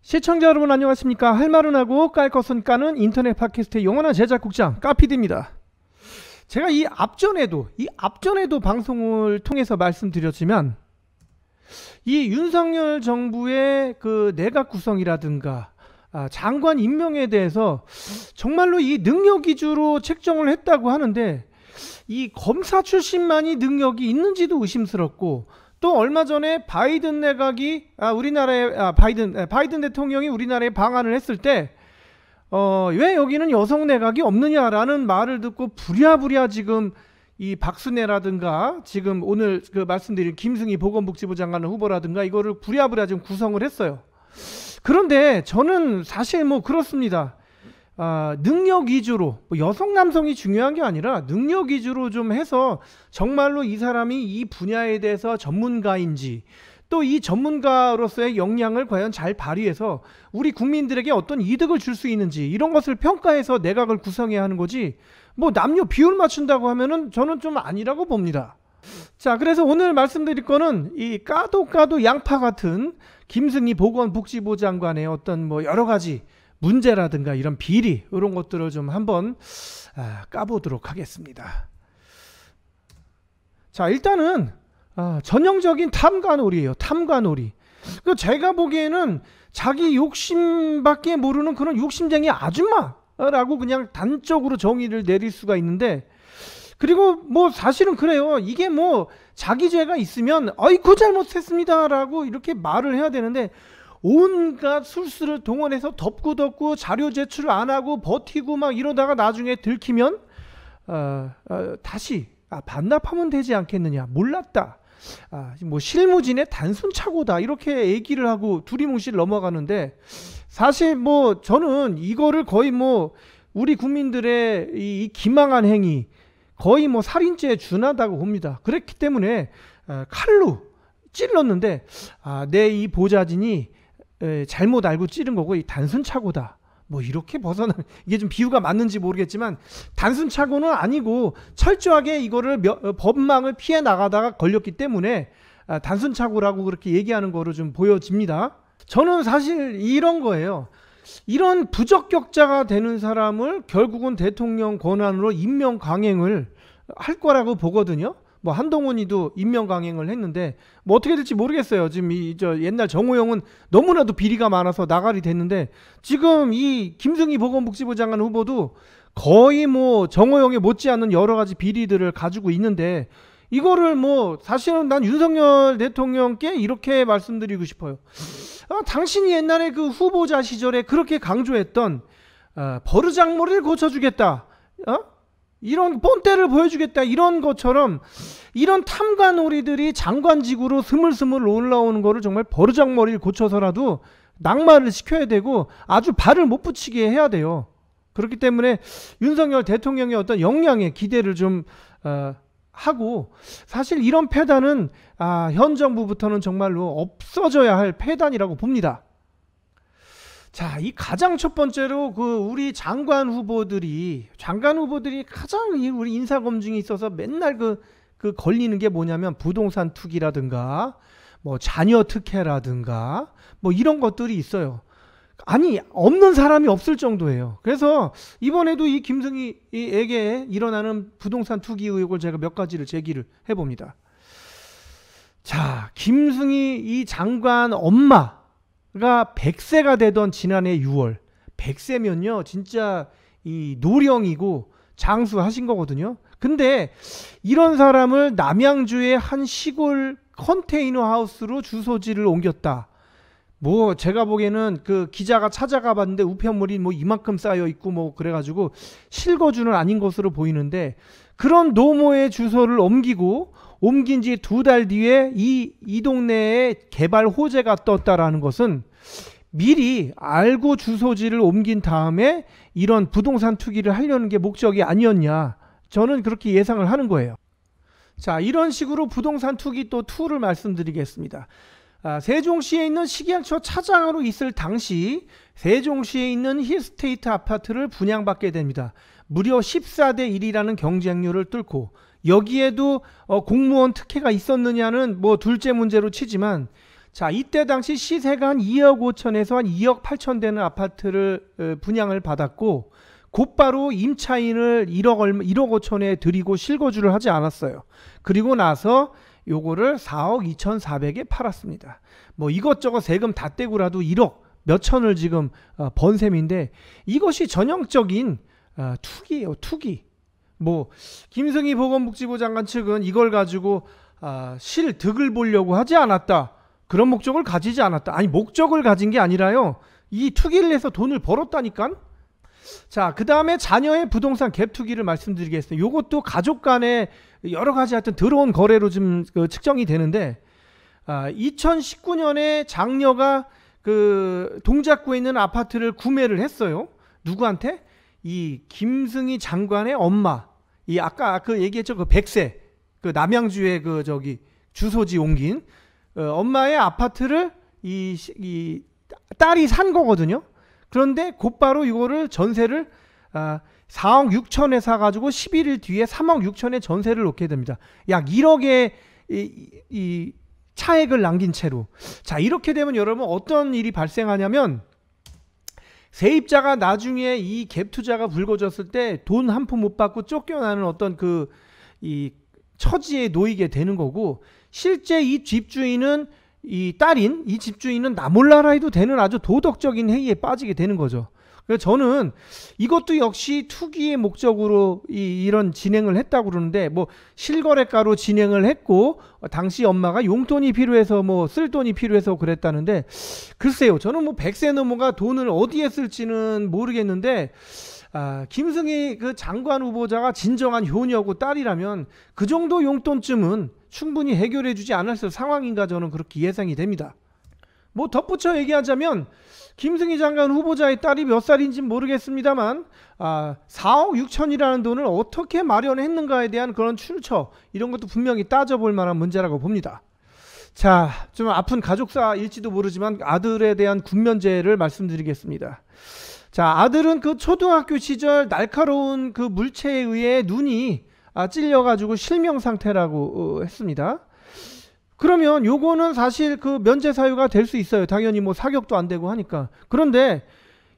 시청자 여러분 안녕하십니까. 할 말은 하고 깔 것은 까는 인터넷 팟캐스트의 영원한 제작국장 까피디입니다. 제가 이 앞전에도 방송을 통해서 말씀드렸지만 이 윤석열 정부의 그 내각 구성이라든가 장관 임명에 대해서 정말로 이 능력 위주로 책정을 했다고 하는데 이 검사 출신만이 능력이 있는지도 의심스럽고, 또 얼마 전에 바이든 내각이 바이든 대통령이 우리나라에 방한을 했을 때 왜 여기는 여성 내각이 없느냐라는 말을 듣고 부랴부랴 지금 이 박순애라든가 지금 오늘 그 말씀드린 김승희 보건복지부 장관 후보라든가 이거를 부랴부랴 지금 구성을 했어요. 그런데 저는 사실 그렇습니다. 능력 위주로, 여성 남성이 중요한 게 아니라 능력 위주로 좀 해서 정말로 이 사람이 이 분야에 대해서 전문가인지, 또 이 전문가로서의 역량을 과연 잘 발휘해서 우리 국민들에게 어떤 이득을 줄 수 있는지, 이런 것을 평가해서 내각을 구성해야 하는 거지, 남녀 비율 맞춘다고 하면은 저는 좀 아니라고 봅니다. 자, 그래서 오늘 말씀드릴 거는 이 까도 양파 같은 김승희 보건복지부 장관의 어떤 여러 가지 문제라든가 이런 비리, 이런 것들을 좀 한번 까보도록 하겠습니다. 자, 일단은 전형적인 탐관오리예요. 탐관오리. 제가 보기에는 자기 욕심밖에 모르는 그런 욕심쟁이 아줌마라고 그냥 단적으로 정의를 내릴 수가 있는데, 그리고 사실은 그래요. 이게 자기 죄가 있으면 아이고 잘못했습니다 라고 이렇게 말을 해야 되는데, 온갖 술수를 동원해서 덮고 자료 제출을 안 하고 버티고 막 이러다가 나중에 들키면 다시 반납하면 되지 않겠느냐, 몰랐다, 실무진의 단순 착오다, 이렇게 얘기를 하고 두리뭉실 넘어가는데, 사실 저는 이거를 거의 우리 국민들의 이 기망한 행위, 거의 살인죄에 준하다고 봅니다. 그렇기 때문에 칼로 찔렀는데 내 이 보좌진이 잘못 알고 찌른 거고 이 단순 착오다, 이렇게 이게 좀 비유가 맞는지 모르겠지만 단순 착오는 아니고 철저하게 이거를 법망을 피해 나가다가 걸렸기 때문에 단순 착오라고 그렇게 얘기하는 거로 좀 보여집니다. 저는 사실 이런 거예요. 이런 부적격자가 되는 사람을 결국은 대통령 권한으로 임명 강행을 할 거라고 보거든요. 한동훈이도 임명 강행을 했는데 어떻게 될지 모르겠어요. 지금 옛날 정호영은 너무나도 비리가 많아서 나가리 됐는데, 지금 이 김승희 보건복지부 장관 후보도 거의 정호영에 못지않은 여러 가지 비리들을 가지고 있는데, 이거를 사실은 난 윤석열 대통령께 이렇게 말씀드리고 싶어요. 당신이 옛날에 그 후보자 시절에 그렇게 강조했던 버르장머리를 고쳐주겠다, 이런 본때를 보여주겠다, 이런 것처럼 이런 탐관오리들이 장관직으로 스물스물 올라오는 거를 정말 버르장머리를 고쳐서라도 낙마를 시켜야 되고 아주 발을 못 붙이게 해야 돼요. 그렇기 때문에 윤석열 대통령의 어떤 역량에 기대를 좀 하고, 사실 이런 패단은 현 정부부터는 정말로 없어져야 할 패단이라고 봅니다. 자, 이 가장 첫 번째로 우리 장관 후보들이 가장 우리 인사검증에 있어서 맨날 걸리는 게 뭐냐면 부동산 투기라든가 자녀 특혜라든가 이런 것들이 있어요. 아니, 없는 사람이 없을 정도예요. 그래서 이번에도 이 김승희에게 일어나는 부동산 투기 의혹을 제가 몇 가지를 제기를 해봅니다. 자, 김승희 이 장관 엄마가 100세가 되던 지난해 6월, 100세면요 진짜 이 노령이고 장수하신 거거든요. 근데 이런 사람을 남양주의 한 시골 컨테이너 하우스로 주소지를 옮겼다. 제가 보기에는 그 기자가 찾아가 봤는데 우편물이 이만큼 쌓여 있고 그래가지고 실거주는 아닌 것으로 보이는데, 그런 노모의 주소를 옮긴 지 2달 뒤에 이 동네에 개발 호재가 떴다라는 것은 미리 알고 주소지를 옮긴 다음에 이런 부동산 투기를 하려는 게 목적이 아니었냐, 저는 그렇게 예상을 하는 거예요. 자, 이런 식으로 부동산 투기 또 2를 말씀드리겠습니다. 세종시에 있는 식약처 차장으로 있을 당시 세종시에 있는 힐스테이트 아파트를 분양받게 됩니다. 무려 14대 1이라는 경쟁률을 뚫고, 여기에도 공무원 특혜가 있었느냐는 둘째 문제로 치지만 자, 이때 당시 시세가 한 2억 5천에서 한 2억 8천 되는 아파트를 분양을 받았고 곧바로 임차인을 1억 5천에 들이고 실거주를 하지 않았어요. 그리고 나서 요거를 4억 2,400에 팔았습니다. 뭐 이것저것 세금 다 떼고라도 1억 몇 천을 지금 번 셈인데 이것이 전형적인 투기예요. 투기. 뭐 김승희 보건복지부 장관 측은 이걸 가지고 실득을 보려고 하지 않았다. 그런 목적을 가지지 않았다. 아니 목적을 가진 게 아니라요. 이 투기를 해서 돈을 벌었다니까. 자, 그 다음에 자녀의 부동산 갭 투기를 말씀드리겠습니다. 이것도 가족 간에 여러 가지 하여튼 들어온 거래로 좀 측정이 되는데 2019년에 장녀가 그 동작구에 있는 아파트를 구매를 했어요. 누구한테? 이 김승희 장관의 엄마. 이 아까 그 얘기했죠. 그 100세. 그 남양주에 그 저기 주소지 옮긴 엄마의 아파트를 이 딸이 산 거거든요. 그런데 곧바로 이거를 전세를 4억 6천에 사가지고 11일 뒤에 3억 6천에 전세를 놓게 됩니다. 약 1억의 이 차액을 남긴 채로. 자, 이렇게 되면 여러분 어떤 일이 발생하냐면 세입자가 나중에 이 갭 투자가 불거졌을 때 돈 한 푼 못 받고 쫓겨나는 어떤 이 처지에 놓이게 되는 거고, 실제 이 집주인은 이 딸인 이 집주인은 나 몰라라 해도 되는 아주 도덕적인 해이에 빠지게 되는 거죠. 그래서 저는 이것도 역시 투기의 목적으로 이런 진행을 했다고 그러는데, 뭐 실거래가로 진행을 했고 당시 엄마가 용돈이 필요해서 뭐 쓸 돈이 필요해서 그랬다는데, 글쎄요, 저는 뭐 100세 넘어가 돈을 어디에 쓸지는 모르겠는데 김승희 그 장관 후보자가 진정한 효녀고 딸이라면 그 정도 용돈쯤은 충분히 해결해 주지 않았을 상황인가, 저는 그렇게 예상이 됩니다. 뭐 덧붙여 얘기하자면 김승희 장관 후보자의 딸이 몇 살인지 모르겠습니다만 4억 6천이라는 돈을 어떻게 마련했는가에 대한 그런 출처, 이런 것도 분명히 따져볼 만한 문제라고 봅니다. 자, 좀 아픈 가족사일지도 모르지만 아들에 대한 군면제를 말씀드리겠습니다. 자, 아들은 그 초등학교 시절 날카로운 그 물체에 의해 눈이 찔려가지고 실명 상태라고 했습니다. 그러면 요거는 사실 그 면제 사유가 될 수 있어요. 당연히 뭐 사격도 안 되고 하니까. 그런데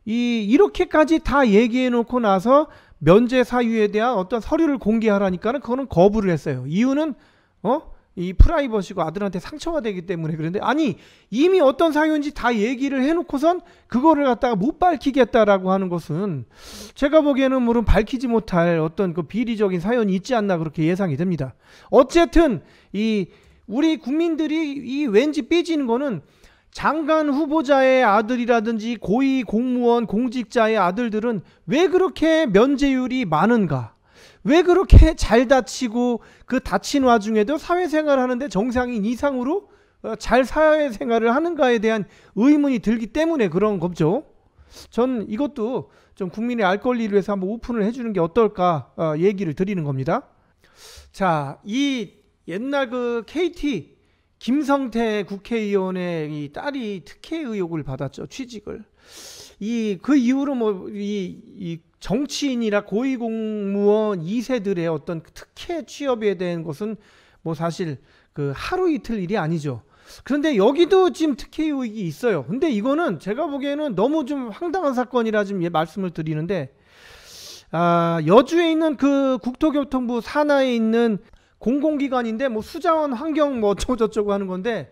이렇게까지 다 얘기해 놓고 나서 면제 사유에 대한 어떤 서류를 공개하라니까는 그거는 거부를 했어요. 이유는 이 프라이버시고 아들한테 상처가 되기 때문에. 그런데 아니, 이미 어떤 사유인지 다 얘기를 해놓고선 그거를 갖다가 못 밝히겠다라고 하는 것은 제가 보기에는 물론 밝히지 못할 어떤 그 비리적인 사연이 있지 않나, 그렇게 예상이 됩니다. 어쨌든 우리 국민들이 왠지 삐지는 거는 장관 후보자의 아들이라든지 고위 공무원 공직자의 아들들은 왜 그렇게 면제율이 많은가, 왜 그렇게 잘 다치고 그 다친 와중에도 사회생활 하는데 정상인 이상으로 잘 사회생활을 하는가에 대한 의문이 들기 때문에 그런 거죠. 전 이것도 좀 국민의 알 권리를 위해서 한번 오픈을 해주는 게 어떨까 얘기를 드리는 겁니다. 자, 이 옛날 그 KT 김성태 국회의원의 이 딸이 특혜 의혹을 받았죠. 취직을. 그 이후로 뭐 이 정치인이나 고위공무원 2세들의 어떤 특혜 취업에 대한 것은 뭐 사실 그 하루 이틀 일이 아니죠. 그런데 여기도 지금 특혜 의혹이 있어요. 근데 이거는 제가 보기에는 너무 좀 황당한 사건이라 지금 말씀을 드리는데, 여주에 있는 그 국토교통부 산하에 있는 공공기관인데 뭐 수자원 환경 뭐 어쩌고저쩌고 하는 건데,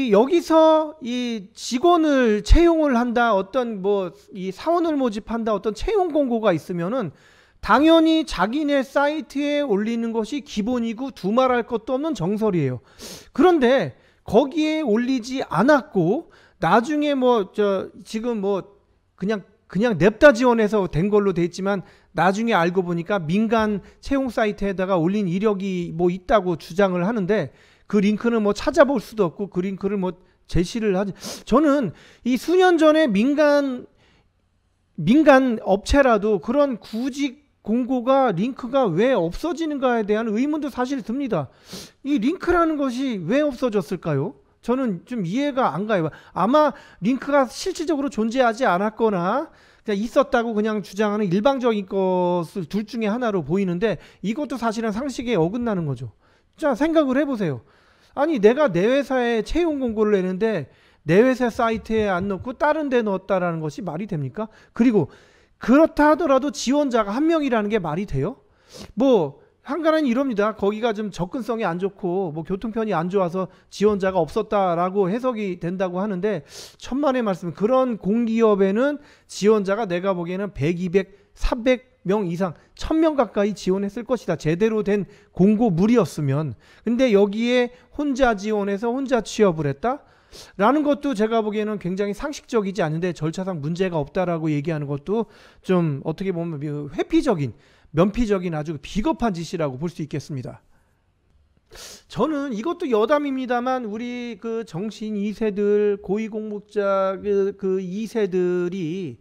여기서 이 직원을 채용을 한다, 어떤 뭐 이 사원을 모집한다, 어떤 채용 공고가 있으면은 당연히 자기네 사이트에 올리는 것이 기본이고 두말할 것도 없는 정설이에요. 그런데 거기에 올리지 않았고 나중에 지금 그냥 냅다 지원해서 된 걸로 돼 있지만 나중에 알고 보니까 민간 채용 사이트에다가 올린 이력이 뭐 있다고 주장을 하는데, 그 링크는 뭐 찾아볼 수도 없고 그 링크를 뭐 제시를 하지. 저는 이 수년 전에 민간 업체라도 그런 구직 공고가 링크가 왜 없어지는가에 대한 의문도 사실 듭니다. 이 링크라는 것이 왜 없어졌을까요? 저는 좀 이해가 안 가요. 아마 링크가 실질적으로 존재하지 않았거나 그냥 있었다고 그냥 주장하는 일방적인 것을 둘 중에 하나로 보이는데, 이것도 사실은 상식에 어긋나는 거죠. 자, 생각을 해보세요. 아니 내가 내 회사에 채용 공고를 내는데 내 회사 사이트에 안 넣고 다른 데 넣었다라는 것이 말이 됩니까? 그리고 그렇다 하더라도 지원자가 한 명이라는 게 말이 돼요? 뭐 한간은 이럽니다. 거기가 좀 접근성이 안 좋고 뭐 교통편이 안 좋아서 지원자가 없었다라고 해석이 된다고 하는데, 천만의 말씀, 그런 공기업에는 지원자가 내가 보기에는 100, 200, 300명 이상 1000명 가까이 지원했을 것이다. 제대로 된 공고물이었으면. 근데 여기에 혼자 지원해서 혼자 취업을 했다? 라는 것도 제가 보기에는 굉장히 상식적이지 않은데 절차상 문제가 없다라고 얘기하는 것도 좀 어떻게 보면 회피적인, 면피적인 아주 비겁한 짓이라고 볼 수 있겠습니다. 저는 이것도 여담입니다만 우리 그 정신 2세들, 고위공직자 그 2세들이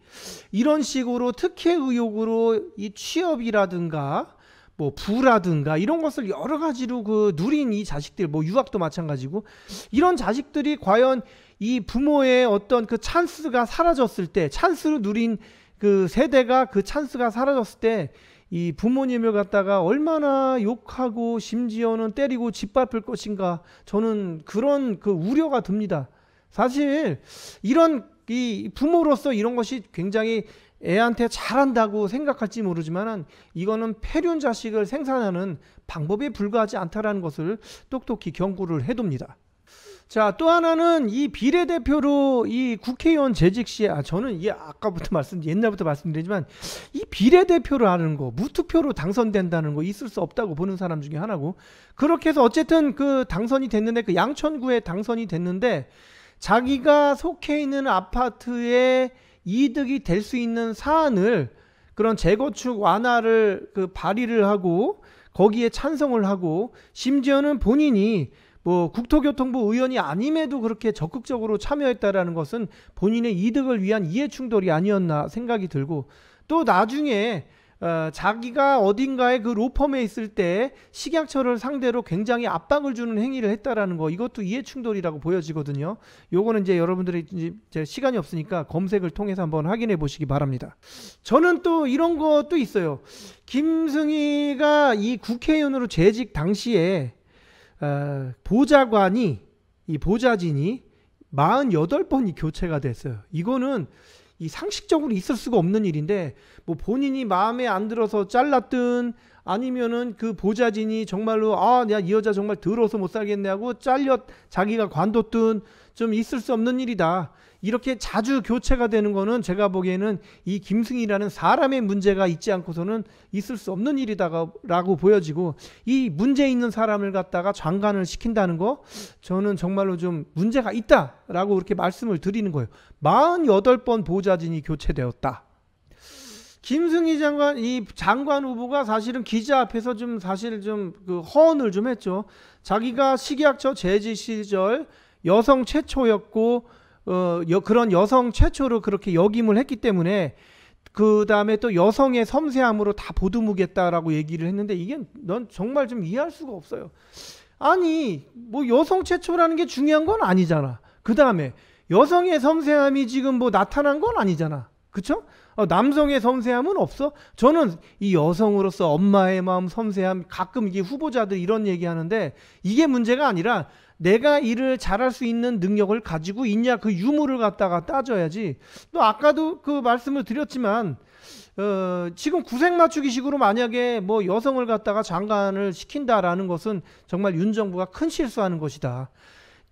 이런 식으로 특혜 의혹으로 이 취업이라든가 뭐 부라든가 이런 것을 여러 가지로 그 누린 이 자식들, 뭐 유학도 마찬가지고, 이런 자식들이 과연 이 부모의 어떤 그 찬스가 사라졌을 때, 찬스로 누린 그 세대가 그 찬스가 사라졌을 때 이 부모님을 갖다가 얼마나 욕하고 심지어는 때리고 짓밟을 것인가, 저는 그런 그 우려가 듭니다. 사실 이런 이 부모로서 이런 것이 굉장히 애한테 잘한다고 생각할지 모르지만 이거는 폐륜 자식을 생산하는 방법에 불과하지 않다라는 것을 똑똑히 경고를 해둡니다. 자, 또 하나는 이 비례대표로 이 국회의원 재직 시에, 저는 이게 아까부터 옛날부터 말씀드리지만 이 비례대표를 하는 거, 무투표로 당선된다는 거 있을 수 없다고 보는 사람 중에 하나고, 그렇게 해서 어쨌든 그 당선이 됐는데, 그 양천구에 당선이 됐는데 자기가 속해 있는 아파트에 이득이 될 수 있는 사안을, 그런 재건축 완화를 그 발의를 하고 거기에 찬성을 하고, 심지어는 본인이 뭐 국토교통부 의원이 아님에도 그렇게 적극적으로 참여했다라는 것은 본인의 이득을 위한 이해충돌이 아니었나 생각이 들고, 또 나중에 자기가 어딘가에 그 로펌에 있을 때 식약처를 상대로 굉장히 압박을 주는 행위를 했다라는 거, 이것도 이해충돌이라고 보여지거든요. 요거는 이제 여러분들이 이제 시간이 없으니까 검색을 통해서 한번 확인해 보시기 바랍니다. 저는 또 이런 것도 있어요. 김승희가 이 국회의원으로 재직 당시에 보좌관이, 이 보좌진이 48번이 교체가 됐어요. 이거는 이 상식적으로 있을 수가 없는 일인데, 뭐 본인이 마음에 안 들어서 잘랐든 아니면은 그 보좌진이 정말로 야, 이 여자 정말 더러워서 못 살겠네 하고 자기가 관뒀든 좀 있을 수 없는 일이다. 이렇게 자주 교체가 되는 거는 제가 보기에는 이 김승희라는 사람의 문제가 있지 않고서는 있을 수 없는 일이다라고 보여지고, 이 문제 있는 사람을 갖다가 장관을 시킨다는 거, 저는 정말로 좀 문제가 있다라고 그렇게 말씀을 드리는 거예요. 48번 보좌진이 교체되었다. 김승희 장관, 이 장관 후보가 사실은 기자 앞에서 좀 사실 좀 그 허언을 좀 했죠. 자기가 식약처 재직 시절 여성 최초였고, 그런 여성 최초로 그렇게 역임을 했기 때문에 그 다음에 또 여성의 섬세함으로 다 보듬으겠다라고 얘기를 했는데, 이게 넌 정말 좀 이해할 수가 없어요. 아니 뭐 여성 최초라는 게 중요한 건 아니잖아. 그 다음에 여성의 섬세함이 지금 뭐 나타난 건 아니잖아. 그쵸? 남성의 섬세함은 없어? 저는 이 여성으로서 엄마의 마음, 섬세함, 가끔 이게 후보자들 이런 얘기하는데 이게 문제가 아니라 내가 일을 잘할 수 있는 능력을 가지고 있냐, 그 유무를 갖다가 따져야지. 또 아까도 그 말씀을 드렸지만 지금 구색 맞추기식으로 만약에 뭐 여성을 갖다가 장관을 시킨다라는 것은 정말 윤 정부가 큰 실수하는 것이다.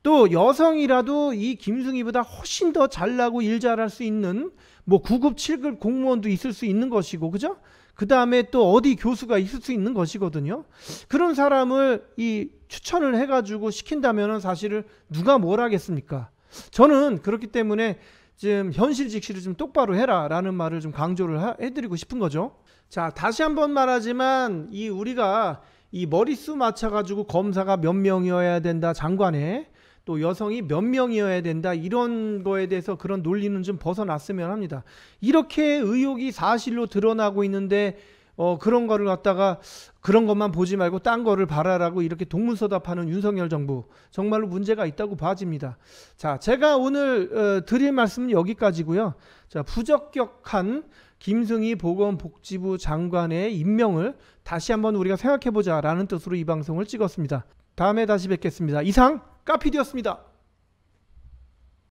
또 여성이라도 이 김승희보다 훨씬 더 잘나고 일 잘할 수 있는 뭐 9급 7급 공무원도 있을 수 있는 것이고, 그죠? 그 다음에 또 어디 교수가 있을 수 있는 것이거든요. 그런 사람을 이 추천을 해가지고 시킨다면은 사실은 누가 뭘 하겠습니까? 저는 그렇기 때문에 지금 현실 직시를 좀 똑바로 해라 라는 말을 좀 강조를 해드리고 싶은 거죠. 자, 다시 한번 말하지만 이 우리가 이 머릿수 맞춰가지고 검사가 몇 명이어야 된다, 장관에 또 여성이 몇 명이어야 된다, 이런 거에 대해서 그런 논리는 좀 벗어났으면 합니다. 이렇게 의혹이 사실로 드러나고 있는데 그런 거를 갖다가 그런 것만 보지 말고 딴 거를 봐라라고 이렇게 동문서답하는 윤석열 정부, 정말로 문제가 있다고 봐집니다. 자, 제가 오늘 드릴 말씀은 여기까지고요. 자, 부적격한 김승희 보건복지부 장관의 임명을 다시 한번 우리가 생각해보자 라는 뜻으로 이 방송을 찍었습니다. 다음에 다시 뵙겠습니다. 이상 까피디였습니다.